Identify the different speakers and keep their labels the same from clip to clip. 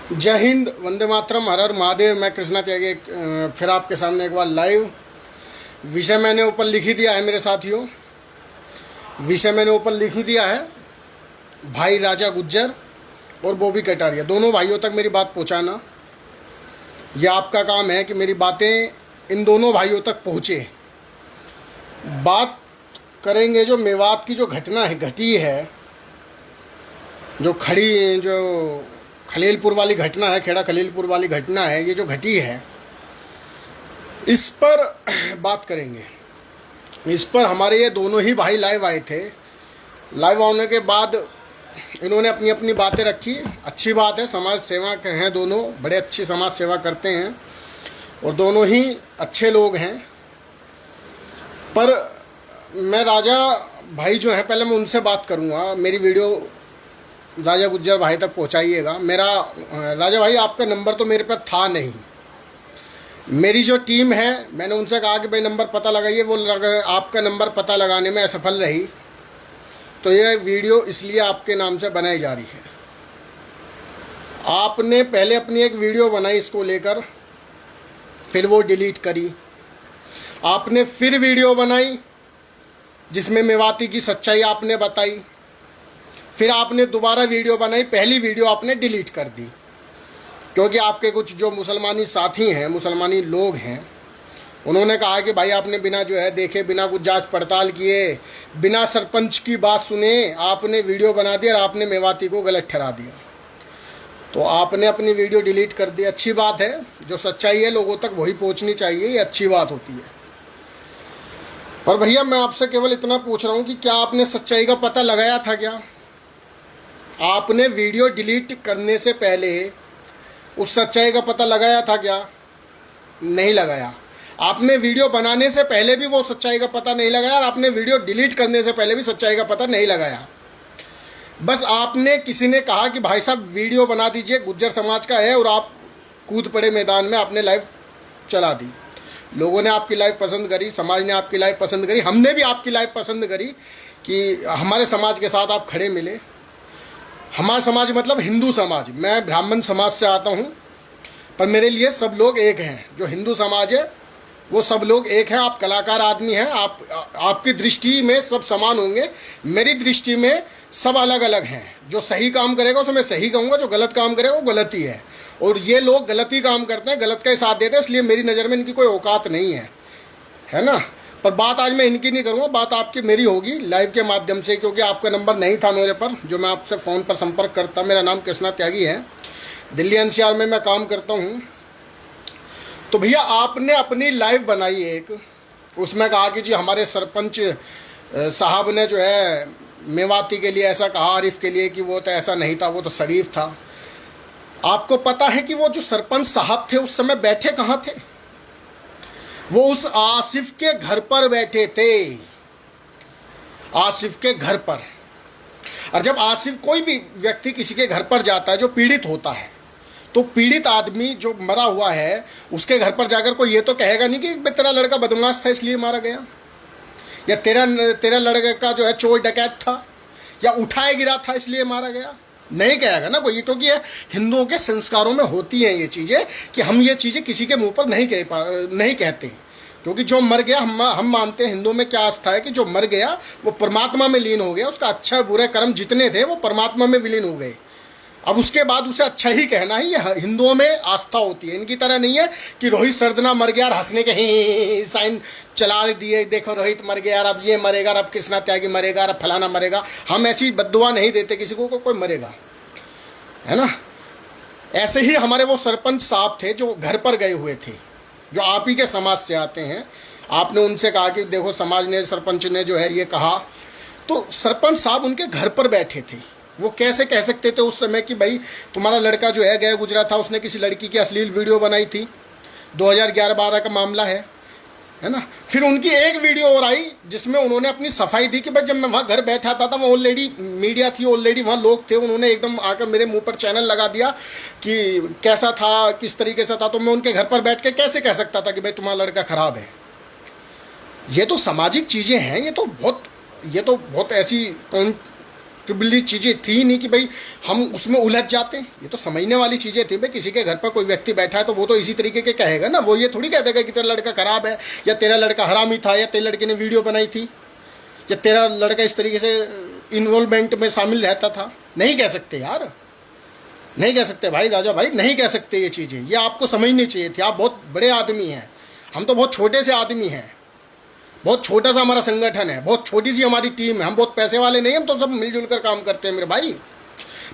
Speaker 1: जय हिंद, वंदे मातरम, हर हर महादेव। मैं कृष्णा त्यागी फिर आपके सामने एक बार लाइव। विषय मैंने ऊपर लिख ही दिया है मेरे साथियों, विषय मैंने ऊपर लिख ही दिया है। भाई राजा गुज्जर और बॉबी कटारिया, दोनों भाइयों तक मेरी बात पहुंचाना, यह आपका काम है कि मेरी बातें इन दोनों भाइयों तक पहुँचे। बात करेंगे जो मेवात की जो घटना है, घटी है, जो खलीलपुर वाली घटना है, खेड़ा खलीलपुर वाली घटना है, ये जो घटी है, इस पर बात करेंगे। इस पर हमारे ये दोनों ही भाई लाइव आए थे। लाइव आने के बाद इन्होंने अपनी अपनी बातें रखी। अच्छी बात है, समाज सेवा के हैं दोनों, बड़े अच्छी समाज सेवा करते हैं और दोनों ही अच्छे लोग हैं। पर मैं राजा भाई जो है, पहले मैं उनसे बात करूँगा। मेरी वीडियो राजा गुज्जर भाई तक पहुंचाइएगा। मेरा राजा भाई, आपका नंबर तो मेरे पास था नहीं। मेरी जो टीम है, मैंने उनसे कहा कि भाई नंबर पता लगाइए, वो आपका नंबर पता लगाने में असफल रही। तो ये वीडियो इसलिए आपके नाम से बनाई जा रही है। आपने पहले अपनी एक वीडियो बनाई इसको लेकर, फिर वो डिलीट करी। आपने फिर वीडियो बनाई जिसमें मेवाती की सच्चाई आपने बताई। फिर आपने दोबारा वीडियो बनाई, पहली वीडियो आपने डिलीट कर दी क्योंकि आपके कुछ जो मुसलमानी साथी हैं, मुसलमानी लोग हैं, उन्होंने कहा कि भाई आपने बिना जो है देखे, बिना कुछ जांच पड़ताल किए, बिना सरपंच की बात सुने आपने वीडियो बना दी और आपने मेवाती को गलत ठहरा दिया। तो आपने अपनी वीडियो डिलीट कर दी। अच्छी बात है, जो सच्चाई है लोगों तक वही पहुँचनी चाहिए, ये अच्छी बात होती है। पर भैया मैं आपसे केवल इतना पूछ रहा हूँ कि क्या आपने सच्चाई का पता लगाया था? क्या आपने वीडियो डिलीट करने से पहले उस सच्चाई का पता लगाया था? क्या नहीं लगाया? आपने वीडियो बनाने से पहले भी वो सच्चाई का पता नहीं लगाया और आपने वीडियो डिलीट करने से पहले भी सच्चाई का पता नहीं लगाया। बस आपने, किसी ने कहा कि भाई साहब वीडियो बना दीजिए, गुज्जर समाज का है, और आप कूद पड़े मैदान में, आपने लाइव चला दी। लोगों ने आपकी लाइव पसंद करी, समाज ने आपकी लाइव पसंद करी, हमने भी आपकी लाइव पसंद करी कि हमारे समाज के साथ आप खड़े मिले। हमारा समाज मतलब हिंदू समाज, मैं ब्राह्मण समाज से आता हूँ, पर मेरे लिए सब लोग एक हैं। जो हिंदू समाज है वो सब लोग एक हैं। आप कलाकार आदमी हैं, आपकी दृष्टि में सब समान होंगे, मेरी दृष्टि में सब अलग अलग हैं। जो सही काम करेगा उसे मैं सही कहूँगा, जो गलत काम करेगा वो गलत ही है। और ये लोग गलत ही काम करते हैं, गलत का ही साथ देते हैं, इसलिए मेरी नज़र में इनकी कोई औकात नहीं है ना। पर बात आज मैं इनकी नहीं करूँगा, बात आपकी मेरी होगी लाइव के माध्यम से, क्योंकि आपका नंबर नहीं था मेरे पर जो मैं आपसे फ़ोन पर संपर्क करता। मेरा नाम कृष्णा त्यागी है, दिल्ली एनसीआर में मैं काम करता हूँ। तो भैया आपने अपनी लाइव बनाई एक, उसमें कहा कि जी हमारे सरपंच साहब ने जो है मेवाती के लिए ऐसा कहा, आरिफ के लिए, कि वो तो ऐसा नहीं था, वो तो शरीफ था। आपको पता है कि वो जो सरपंच साहब थे उस समय बैठे कहाँ थे? वो उस आसिफ के घर पर बैठे थे, आसिफ के घर पर। और जब आसिफ, कोई भी व्यक्ति किसी के घर पर जाता है जो पीड़ित होता है, तो पीड़ित आदमी जो मरा हुआ है उसके घर पर जाकर कोई ये तो कहेगा नहीं कि तेरा लड़का बदमाश था इसलिए मारा गया, या तेरा लड़का जो है चोर डकैत था, या उठाए गिरा था इसलिए मारा गया। नहीं कहेगा ना कोई, क्योंकि ये हिंदुओं के संस्कारों में होती हैं ये चीज़ें कि हम ये चीज़ें किसी के मुंह पर नहीं कहते। क्योंकि जो मर गया, हम मानते हैं, हिंदुओं में क्या आस्था है कि जो मर गया वो परमात्मा में लीन हो गया, उसका अच्छा बुरे कर्म जितने थे वो परमात्मा में विलीन हो गए। अब उसके बाद उसे अच्छा ही कहना ही, ये हिंदुओं में आस्था होती है। इनकी तरह नहीं है कि रोहित सर्जना मर गया और हंसने के ही साइन चला दिए, देखो रोहित मर गया, अब ये मरेगा, अब कृष्णा त्यागी मरेगा, अब फलाना मरेगा। हम ऐसी बद्दुआ नहीं देते किसी को कोई मरेगा, है ना। ऐसे ही हमारे वो सरपंच साहब थे जो घर पर गए हुए थे, जो आप ही के समाज से आते हैं। आपने उनसे कहा कि देखो समाज ने, सरपंच ने जो है ये कहा, तो सरपंच साहब उनके घर पर बैठे थे। वो कैसे कह सकते थे उस समय कि भाई तुम्हारा लड़का जो है गया गुजरा था, उसने किसी लड़की की अश्लील वीडियो बनाई थी, 2011-12 का मामला है ना। फिर उनकी एक वीडियो और आई जिसमें उन्होंने अपनी सफाई दी कि भाई जब मैं वहाँ घर बैठा था वहाँ ऑलरेडी मीडिया थी, ऑलरेडी वहाँ लोग थे, उन्होंने एकदम आकर मेरे मुंह पर चैनल लगा दिया कि कैसा था, किस तरीके से था। तो मैं उनके घर पर बैठ के कैसे कह सकता था कि भाई तुम्हारा लड़का ख़राब है? ये तो सामाजिक चीज़ें हैं, ये तो बहुत ऐसी कंफर्टेबली चीज़ें थी नहीं कि भाई हम उसमें उलझ जाते हैं। ये तो समझने वाली चीज़ें थी भाई, किसी के घर पर कोई व्यक्ति बैठा है तो वो तो इसी तरीके के कहेगा ना, वो ये थोड़ी कह देगा कि तेरा लड़का खराब है, या तेरा लड़का हरामी था, या तेरे लड़के ने वीडियो बनाई थी, या तेरा लड़का इस तरीके से इन्वॉल्वमेंट में शामिल रहता था। नहीं कह सकते यार, नहीं कह सकते भाई, राजा भाई नहीं कह सकते ये चीज़ें। ये आपको समझनी चाहिए थी। आप बहुत बड़े आदमी हैं, हम तो बहुत छोटे से आदमी हैं। बहुत छोटा सा हमारा संगठन है, बहुत छोटी सी हमारी टीम है, हम बहुत पैसे वाले नहीं, हम तो सब मिलजुल कर काम करते हैं मेरे भाई।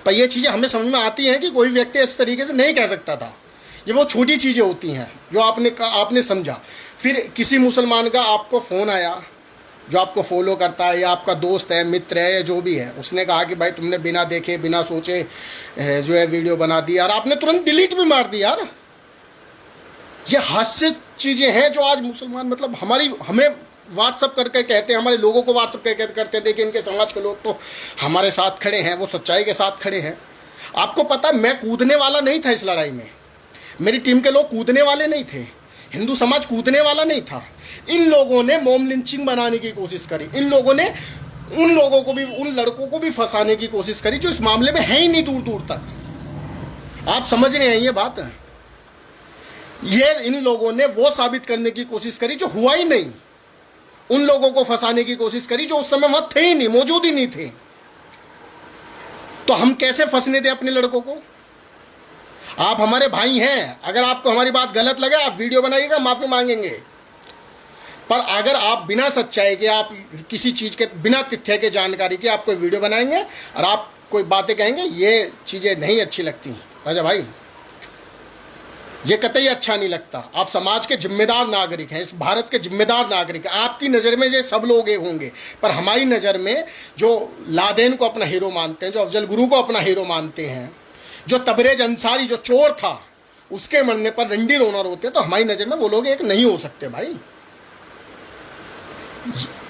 Speaker 1: पर ये चीज़ें हमें समझ में आती हैं कि कोई व्यक्ति इस तरीके से नहीं कह सकता था। ये बहुत छोटी चीज़ें होती हैं जो आपने समझा। फिर किसी मुसलमान का आपको फ़ोन आया जो आपको फॉलो करता है, या आपका दोस्त है, मित्र है, या जो भी है, उसने कहा कि भाई तुमने बिना देखे बिना सोचे जो है वीडियो बना दी यार, आपने तुरंत डिलीट भी मार दी यार। ये हास्य चीज़ें हैं जो आज मुसलमान मतलब हमें व्हाट्सअप करके कहते हैं, हमारे लोगों को व्हाट्सअप करके करते हैं, देखिए इनके समाज के लोग तो हमारे साथ खड़े हैं, वो सच्चाई के साथ खड़े हैं। आपको पता मैं कूदने वाला नहीं था इस लड़ाई में, मेरी टीम के लोग कूदने वाले नहीं थे, हिंदू समाज कूदने वाला नहीं था। इन लोगों ने मॉब लिंचिंग बनाने की कोशिश करी, इन लोगों ने उन लोगों को भी, उन लड़कों को भी फंसाने की कोशिश करी जो इस मामले में है ही नहीं दूर दूर तक। आप समझ रहे हैं ये बात? ये इन लोगों ने वो साबित करने की कोशिश करी जो हुआ ही नहीं, उन लोगों को फंसाने की कोशिश करी जो उस समय वहां थे ही नहीं, मौजूद ही नहीं थे। तो हम कैसे फंसने दें अपने लड़कों को? आप हमारे भाई हैं, अगर आपको हमारी बात गलत लगे आप वीडियो बनाइएगा, माफी मांगेंगे। पर अगर आप बिना सच्चाई के, आप किसी चीज के बिना तथ्य के जानकारी के आप कोई वीडियो बनाएंगे और आप कोई बातें कहेंगे, ये चीजें नहीं अच्छी लगती राजा भाई, ये कतई अच्छा नहीं लगता। आप समाज के जिम्मेदार नागरिक हैं, इस भारत के जिम्मेदार नागरिक हैं। आपकी नज़र में ये सब लोग एक होंगे, पर हमारी नज़र में जो लादेन को अपना हीरो मानते हैं, जो अफजल गुरु को अपना हीरो मानते हैं, जो तबरेज अंसारी जो चोर था उसके मरने पर रंडी रोना रोते, तो हमारी नज़र में वो लोग एक नहीं हो सकते भाई।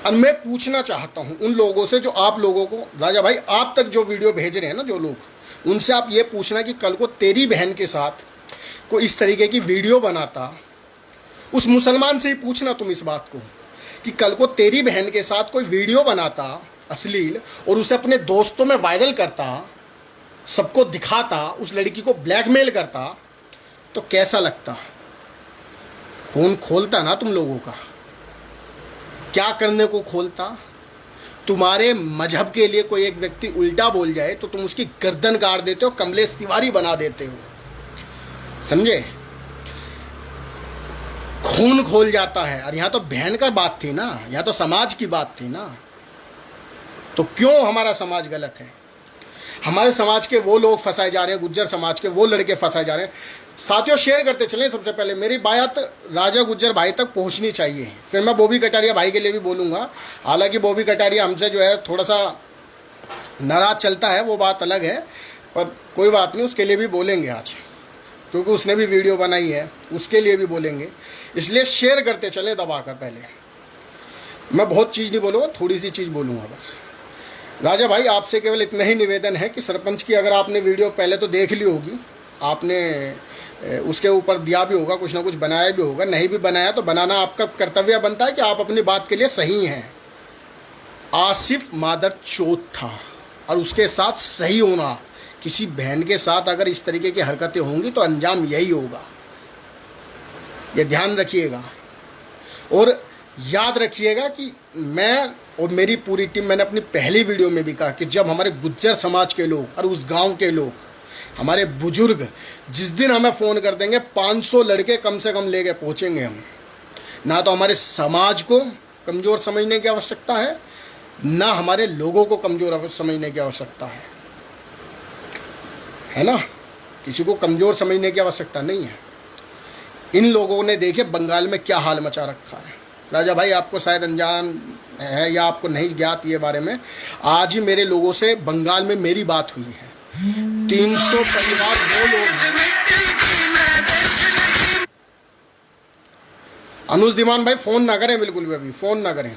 Speaker 1: और मैं पूछना चाहता हूँ उन लोगों से जो आप लोगों को, राजा भाई आप तक जो वीडियो भेज रहे हैं ना जो लोग, उनसे आप ये पूछना कि कल को तेरी बहन के साथ कोई इस तरीके की वीडियो बनाता, उस मुसलमान से ही पूछना तुम इस बात को कि कल को तेरी बहन के साथ कोई वीडियो बनाता अश्लील और उसे अपने दोस्तों में वायरल करता, सबको दिखाता, उस लड़की को ब्लैकमेल करता, तो कैसा लगता? खून खोलता ना तुम लोगों का। क्या करने को खोलता? तुम्हारे मजहब के लिए कोई एक व्यक्ति उल्टा बोल जाए तो तुम उसकी गर्दन काट देते हो, कमलेश तिवारी बना देते हो, समझे? खून खोल जाता है। और यहाँ तो बहन का बात थी ना, यहाँ तो समाज की बात थी ना। तो क्यों हमारा समाज गलत है? हमारे समाज के वो लोग फंसाए जा रहे हैं, गुज्जर समाज के वो लड़के फंसाए जा रहे हैं। साथियों शेयर करते चलें। सबसे पहले मेरी बात राजा गुज्जर भाई तक पहुंचनी चाहिए, फिर मैं बॉबी कटारिया भाई के लिए भी बोलूँगा। हालांकि बॉबी कटारिया हमसे जो है थोड़ा सा नाराज चलता है, वो बात अलग है, पर कोई बात नहीं, उसके लिए भी बोलेंगे आज, क्योंकि उसने भी वीडियो बनाई है, उसके लिए भी बोलेंगे। इसलिए शेयर करते चलें दबाकर। पहले मैं बहुत चीज़ नहीं बोलूँगा, थोड़ी सी चीज़ बोलूँगा बस। राजा भाई आपसे केवल इतना ही निवेदन है कि सरपंच की अगर आपने वीडियो पहले तो देख ली होगी, आपने उसके ऊपर दिया भी होगा, कुछ ना कुछ बनाया भी होगा, नहीं भी बनाया तो बनाना आपका कर्तव्य बनता है कि आप अपनी बात के लिए सही हैं। आसिफ मादर चौथ था और उसके साथ सही होना, किसी बहन के साथ अगर इस तरीके की हरकतें होंगी तो अंजाम यही होगा, ये ध्यान रखिएगा। और याद रखिएगा कि मैं और मेरी पूरी टीम, मैंने अपनी पहली वीडियो में भी कहा कि जब हमारे गुज्जर समाज के लोग और उस गांव के लोग, हमारे बुजुर्ग जिस दिन हमें फ़ोन कर देंगे 500 लड़के कम से कम लेके पहुंचेंगे हम। ना तो हमारे समाज को कमज़ोर समझने की आवश्यकता है, ना हमारे लोगों को कमज़ोर समझने की आवश्यकता है ना? किसी को कमज़ोर समझने की आवश्यकता नहीं है। इन लोगों ने देखिए बंगाल में क्या हाल मचा रखा है। राजा भाई आपको शायद अनजान है या आपको नहीं ज्ञात ये बारे में, आज ही मेरे लोगों से बंगाल में मेरी बात हुई है। 300 परिवार वो लोग हैं, अनुज दीवान भाई फ़ोन ना करें, बिल्कुल भी अभी फ़ोन ना करें।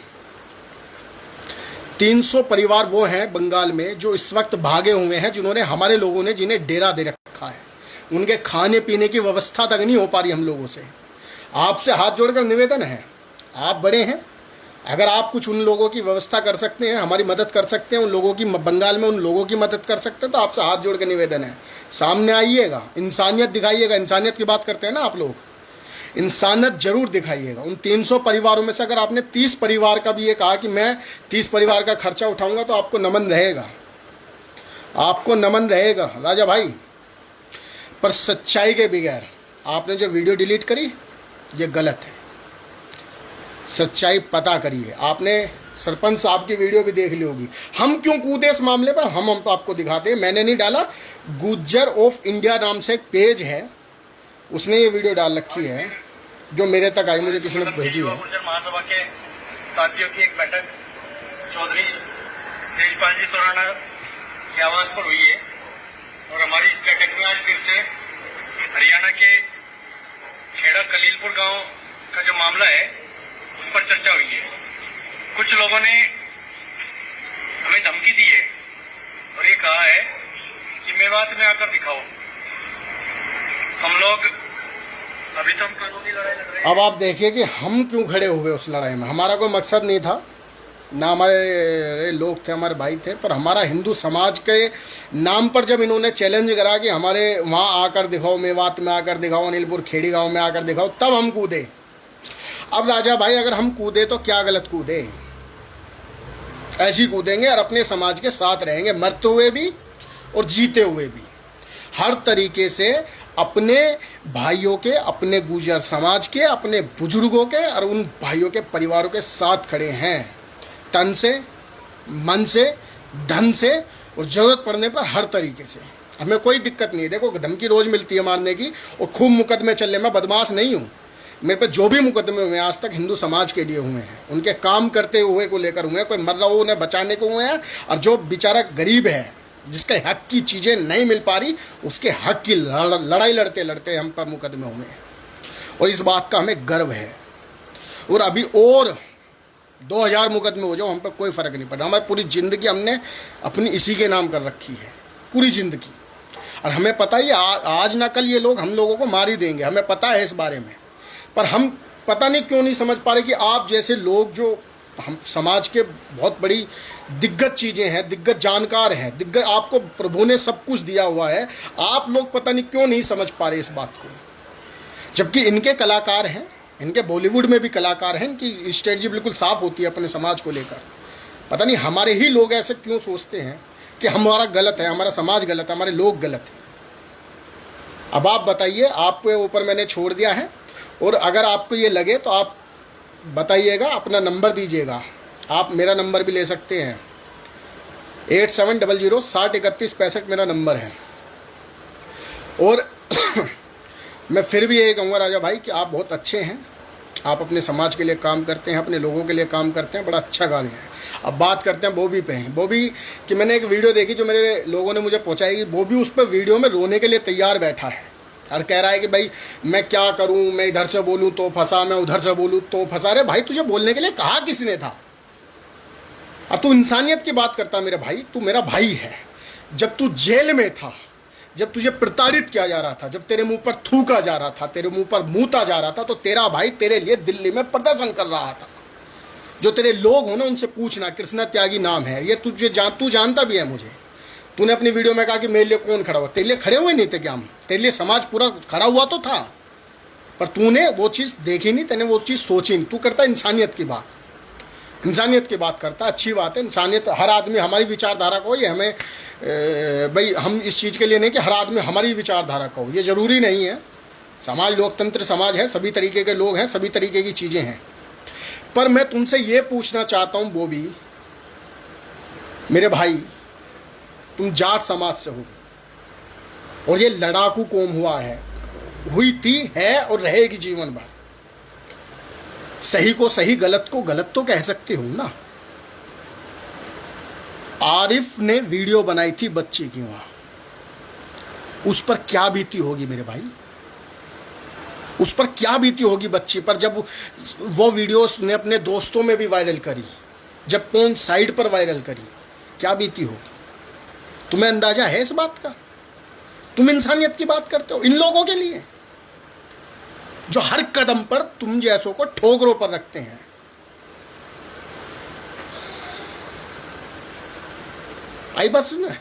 Speaker 1: 300 परिवार वो हैं बंगाल में जो इस वक्त भागे हुए हैं, जिन्होंने, हमारे लोगों ने जिन्हें डेरा दे रखा है, उनके खाने पीने की व्यवस्था तक नहीं हो पा रही हम लोगों से। आपसे हाथ जोड़कर निवेदन है, आप बड़े हैं, अगर आप कुछ उन लोगों की व्यवस्था कर सकते हैं, हमारी मदद कर सकते हैं, उन लोगों की बंगाल में उन लोगों की मदद कर सकते हैं, तो आपसे हाथ जोड़ के निवेदन है, सामने आइएगा, इंसानियत दिखाइएगा। इंसानियत की बात करते हैं ना आप लोग, इंसानियत जरूर दिखाइएगा। उन 300 परिवारों में से अगर आपने 30 परिवार का भी ये कहा कि मैं 30 परिवार का खर्चा उठाऊंगा, तो आपको नमन रहेगा, आपको नमन रहेगा राजा भाई। पर सच्चाई के बगैर आपने जो वीडियो डिलीट करी ये गलत है। सच्चाई पता करिए। आपने सरपंच साहब की वीडियो भी देख ली होगी। हम क्यों कूदे इस मामले पर, हम तो आपको दिखाते हैं। मैंने नहीं डाला, गुज्जर ऑफ इंडिया नाम से एक पेज है, उसने ये वीडियो डाल रखी है, जो मेरे तक आई, मुझे किसी ने भेजी है।
Speaker 2: गुज्जर महासभा के साथियों की एक बैठक चौधरी तेजपाल जी सोराना के आवास पर हुई है और हमारी इस बैठक में आज फिर से हरियाणा के खेड़ा कलीलपुर गांव का जो मामला है उस पर चर्चा हुई है। कुछ लोगों ने हमें धमकी दी है और ये कहा है कि मेवात में आकर दिखाओ। हम लोग अभी तो हम कानूनी लड़ाई लड़ रहे हैं।
Speaker 1: अब आप देखिए कि हम क्यों खड़े हुए उस लड़ाई में। हमारा कोई मकसद नहीं था, ना हमारे लोग थे, हमारे भाई थे, पर हमारा हिंदू समाज के नाम पर जब इन्होंने चैलेंज करा कि हमारे वहाँ आकर दिखाओ, मेवात में आकर दिखाओ, अनिलपुर खेड़ी गांव में आकर दिखाओ, तब हम कूदे। अब राजा भाई अगर हम कूदे तो क्या गलत कूदे, ऐसे ही कूदेंगे और अपने समाज के साथ रहेंगे, मरते हुए भी और जीते हुए भी। हर तरीके से अपने भाइयों के, अपने गुर्जर समाज के, अपने बुजुर्गों के और उन भाइयों के परिवारों के साथ खड़े हैं, तन से, मन से, धन से, और ज़रूरत पड़ने पर हर तरीके से। हमें कोई दिक्कत नहीं है। देखो धमकी रोज़ मिलती है मारने की, और खूब मुकदमे चल रहे। मैं बदमाश नहीं हूँ, मेरे पे जो भी मुकदमे हुए हैं आज तक हिंदू समाज के लिए हुए हैं, उनके काम करते हुए को लेकर हुए हैं। कोई मर रहा हो उन्हें बचाने को हुए हैं, और जो बेचारा गरीब है जिसके हक की चीज़ें नहीं मिल पा रही, उसके हक की लड़ाई लड़ते लड़ते हम पर मुकदमे हुए हैं, और इस बात का हमें गर्व है। और अभी और 2000 मुकदमे हो जाओ, हम पर कोई फ़र्क नहीं पड़ा। हमारी पूरी ज़िंदगी हमने अपनी इसी के नाम कर रखी है, पूरी ज़िंदगी। और हमें पता ही आज ना कल ये लोग हम लोगों को मार ही देंगे, हमें पता है इस बारे में। पर हम पता नहीं क्यों नहीं समझ पा रहे कि आप जैसे लोग जो हम समाज के बहुत बड़ी दिग्गज चीज़ें हैं, दिग्गज जानकार हैं, दिग्गज, आपको प्रभु ने सब कुछ दिया हुआ है, आप लोग पता नहीं क्यों नहीं समझ पा रहे इस बात को। जबकि इनके कलाकार हैं, इनके बॉलीवुड में भी कलाकार हैं, इनकी स्ट्रेटजी बिल्कुल साफ होती है अपने समाज को लेकर। पता नहीं हमारे ही लोग ऐसे क्यों सोचते हैं कि हमारा गलत है, हमारा समाज गलत है, हमारे लोग गलत हैं। अब आप बताइए, आपके ऊपर मैंने छोड़ दिया है, और अगर आपको ये लगे तो आप बताइएगा, अपना नंबर दीजिएगा। आप मेरा नंबर भी ले सकते हैं, 8700 60 31 65 मेरा नंबर है। और मैं फिर भी यही कहूँगा राजा भाई कि आप बहुत अच्छे हैं, आप अपने समाज के लिए काम करते हैं, अपने लोगों के लिए काम करते हैं, बड़ा अच्छा कार्य है। अब बात करते हैं बॉबी पे। बॉबी कि मैंने एक वीडियो देखी जो मेरे लोगों ने मुझे पहुँचाई कि बॉबी उस पर वीडियो में रोने के लिए तैयार बैठा है और कह रहा है कि भाई मैं क्या करूं, मैं इधर से बोलूं तो फंसा, मैं उधर से बोलूं तो फंसा। रे भाई तुझे बोलने के लिए कहा किसने था? और तू इंसानियत की बात करता मेरे भाई, तू मेरा भाई है। जब तू जेल में था, जब तुझे प्रताड़ित किया जा रहा था, जब तेरे मुंह पर थूका जा रहा था, तेरे मुंह पर मूता जा रहा था, तो तेरा भाई तेरे लिए दिल्ली में प्रदर्शन कर रहा था। जो तेरे लोग हो ना उनसे पूछना, कृष्णा त्यागी नाम है, ये तू जानता भी है मुझे। तूने अपनी वीडियो में कहा कि मेरे लिए कौन खड़ा हुआ, तेरे लिए खड़े हुए नहीं थे क्या हम? तेरे लिए समाज पूरा खड़ा हुआ तो था, पर तूने वो चीज़ देखी नहीं, तेने वो चीज़ सोची नहीं। तू करता इंसानियत की बात, इंसानियत की बात करता, अच्छी बात है। इंसानियत हर आदमी हमारी विचारधारा को, ये हमें भाई हम इस चीज़ के लिए नहीं कि हर आदमी हमारी विचारधारा का हो, ये ज़रूरी नहीं है। समाज लोकतंत्र समाज है, सभी तरीके के लोग हैं, सभी तरीके की चीज़ें हैं। पर मैं तुमसे ये पूछना चाहता हूँ बोबी मेरे भाई, तुम जाट समाज से हो और ये लड़ाकू कौम हुई थी, है और रहेगी जीवन भर। सही को सही, गलत को गलत तो कह सकते हो ना। आरिफ ने वीडियो बनाई थी बच्चे की, वहां उस पर क्या बीती होगी मेरे भाई, उस पर क्या बीती होगी बच्ची पर, जब वो वीडियो उसने अपने दोस्तों में भी वायरल करी, जब कौन साइड पर वायरल करी, क्या बीती होगी? तुम्हें अंदाजा है इस बात का? तुम इंसानियत की बात करते हो इन लोगों के लिए जो हर कदम पर तुम जैसों को ठोकरों पर रखते हैं। आई बस में।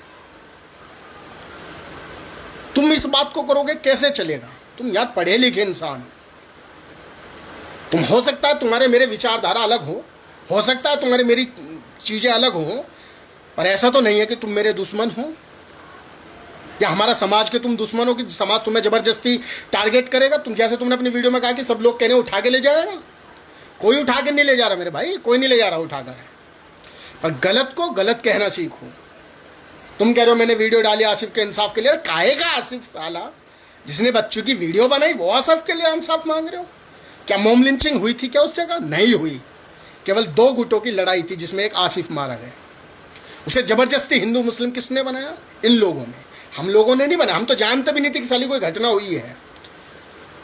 Speaker 1: तुम इस बात को करोगे कैसे चलेगा? तुम यार पढ़े लिखे इंसान, तुम हो सकता है तुम्हारे मेरे विचारधारा अलग हो सकता है तुम्हारे मेरी चीजें अलग हो, पर ऐसा तो नहीं है कि तुम मेरे दुश्मन हो या हमारा समाज के तुम दुश्मन हो कि समाज तुम्हें जबरदस्ती टारगेट करेगा। तुम जैसे तुमने अपनी वीडियो में कहा कि सब लोग कह रहे हैं उठा के ले जाएगा, कोई उठा के नहीं ले जा रहा मेरे भाई, कोई नहीं ले जा रहा उठाकर। पर गलत को गलत कहना सीखो। तुम कह रहे हो मैंने वीडियो डाली आसिफ के इंसाफ के लिए, काहे का आसिफ साला जिसने बच्चों की वीडियो बनाई वो आसिफ के लिए इंसाफ मांग रहे हो? क्या मॉब लिंचिंग हुई थी क्या उस जगह? नहीं हुई, केवल 2 गुटों की लड़ाई थी जिसमें एक आसिफ मारा गया। उसे जबरदस्ती हिंदू मुस्लिम किसने बनाया? इन लोगों ने। हम लोगों ने नहीं बनाया, हम तो जानते भी नहीं थे कि साली कोई घटना हुई है।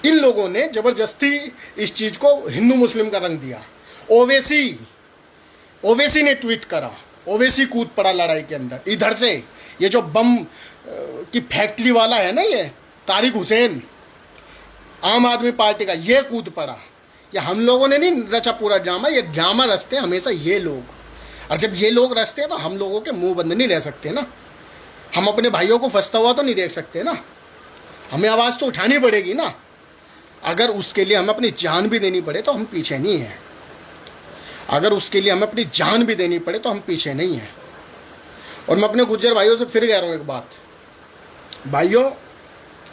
Speaker 1: इन लोगों ने जबरदस्ती इस चीज को हिंदू मुस्लिम का रंग दिया। ओवैसी ने ट्वीट करा, ओवैसी कूद पड़ा लड़ाई के अंदर। इधर से ये जो बम की फैक्ट्री वाला है ना, ये तारिक हुसैन आम आदमी पार्टी का, ये कूद पड़ा। ये हम लोगों ने नहीं रचा पूरा ड्रामा, ये ड्रामा रचते हैं हमेशा ये लोग। और जब ये लोग रचते हैं तो हम लोगों के मुंह बंद नहीं रह सकते ना। हम अपने भाइयों को फंसता हुआ तो नहीं देख सकते ना, हमें आवाज़ तो उठानी पड़ेगी ना। अगर उसके लिए हमें अपनी जान भी देनी पड़े तो हम पीछे नहीं हैं। अगर उसके लिए हमें अपनी जान भी देनी पड़े तो हम पीछे नहीं हैं। और मैं अपने गुज्जर भाइयों से फिर कह रहा हूँ एक बात, भाइयों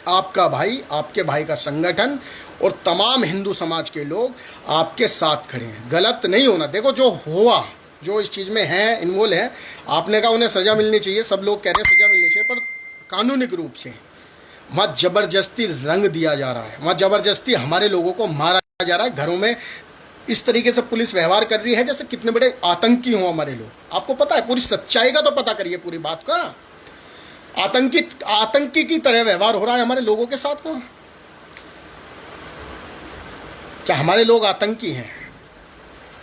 Speaker 1: आपका भाई, आपके भाई का संगठन और तमाम हिंदू समाज के लोग आपके साथ खड़े हैं। गलत नहीं होना। देखो जो हुआ, जो इस चीज़ में है इन्वॉल्व है, आपने कहा उन्हें सज़ा मिलनी चाहिए, सब लोग कह रहे हैं सज़ा मिलनी चाहिए, पर कानूनिक रूप से। वहाँ ज़बरदस्ती रंग दिया जा रहा है, वहाँ ज़बरदस्ती हमारे लोगों को मारा जा रहा है। घरों में इस तरीके से पुलिस व्यवहार कर रही है जैसे कितने बड़े आतंकी हों हमारे लोग। आपको पता है, पूरी सच्चाई का तो पता करिए पूरी बात का। आतंकी की तरह व्यवहार हो रहा है हमारे लोगों के साथ। वहाँ क्या हमारे लोग आतंकी हैं?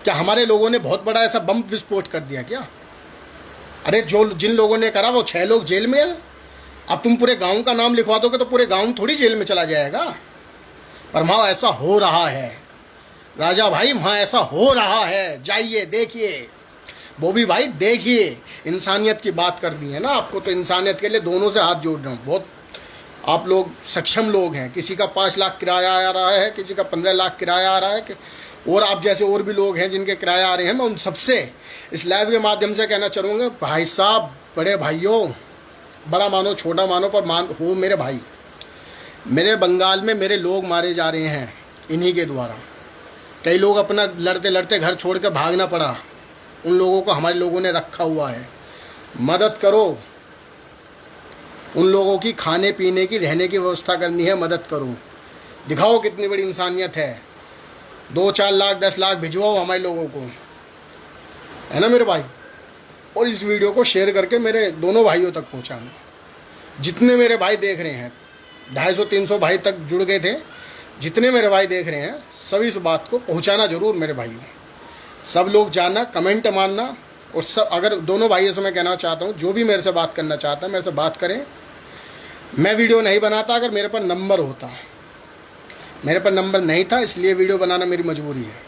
Speaker 1: क्या हमारे लोगों ने बहुत बड़ा ऐसा बम विस्फोट कर दिया क्या? अरे जिन लोगों ने करा वो 6 लोग जेल में हैं। अब तुम पूरे गांव का नाम लिखवा दोगे तो पूरे गांव थोड़ी जेल में चला जाएगा। पर वहाँ ऐसा हो रहा है राजा भाई, वहाँ ऐसा हो रहा है। जाइए देखिए, बॉबी भाई देखिए। इंसानियत की बात कर दी है ना आपको, तो इंसानियत के लिए दोनों से हाथ जोड़ रहा हूँ। बहुत आप लोग सक्षम लोग हैं। किसी का 5 लाख किराया आ रहा है, किसी का 15 लाख किराया आ रहा है, और आप जैसे और भी लोग हैं जिनके किराया आ रहे हैं। मैं उन सबसे इस लाइव के माध्यम से कहना चाहूँगा, भाई साहब, बड़े भाइयों, बड़ा मानो छोटा मानो पर हो मेरे भाई। मेरे बंगाल में मेरे लोग मारे जा रहे हैं इन्हीं के द्वारा। कई लोग अपना लड़ते लड़ते घर छोड़ कर भागना पड़ा। उन लोगों को हमारे लोगों ने रखा हुआ है। मदद करो उन लोगों की, खाने पीने की, रहने की व्यवस्था करनी है, मदद करो। दिखाओ कितनी बड़ी इंसानियत है। 2-4 लाख 10 लाख भिजवाओ हमारे लोगों को, है ना मेरे भाई। और इस वीडियो को शेयर करके मेरे दोनों भाइयों तक पहुंचाना। जितने मेरे भाई देख रहे हैं, 250-300 भाई तक जुड़ गए थे, जितने मेरे भाई देख रहे हैं सभी इस बात को पहुंचाना जरूर मेरे भाइयों। सब लोग जानना, कमेंट मारना। और सब, अगर दोनों भाइयों से मैं कहना चाहता हूँ, जो भी मेरे से बात करना चाहता है मेरे से बात करें। मैं वीडियो नहीं बनाता अगर मेरे पर नंबर होता, मेरे पर नंबर नहीं था, इसलिए वीडियो बनाना मेरी मजबूरी है।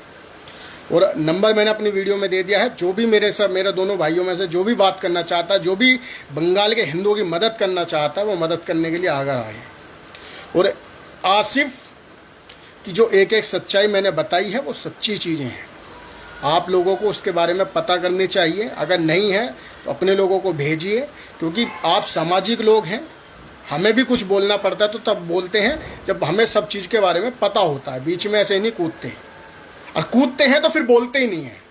Speaker 1: और नंबर मैंने अपनी वीडियो में दे दिया है। जो भी मेरे दोनों भाइयों में से जो भी बात करना चाहता है, जो भी बंगाल के हिंदुओं की मदद करना चाहता है, वो मदद करने के लिए आगे आए। और आसिफ की जो एक एक सच्चाई मैंने बताई है वो सच्ची चीज़ें हैं। आप लोगों को उसके बारे में पता करनी चाहिए। अगर नहीं है तो अपने लोगों को भेजिए, क्योंकि आप सामाजिक लोग हैं। हमें भी कुछ बोलना पड़ता है तो तब बोलते हैं जब हमें सब चीज़ के बारे में पता होता है। बीच में ऐसे ही नहीं कूदते, और कूदते हैं तो फिर बोलते ही नहीं हैं।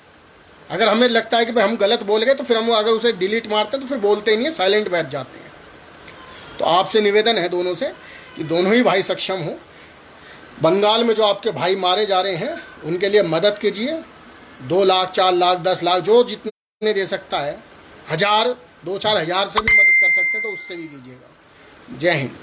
Speaker 1: अगर हमें लगता है कि भाई हम गलत बोल गए तो फिर हम अगर उसे डिलीट मारते हैं तो फिर बोलते ही नहीं है, साइलेंट बैठ जाते हैं। तो आपसे निवेदन है दोनों से कि दोनों ही भाई सक्षम हो। बंगाल में जो आपके भाई मारे जा रहे हैं उनके लिए मदद कीजिए। 2 लाख 4 लाख 10 लाख जो जितने दे सकता है, 1000 2-4 हज़ार से भी मदद कर सकते हैं तो उससे भी कीजिएगा। जय हिंद।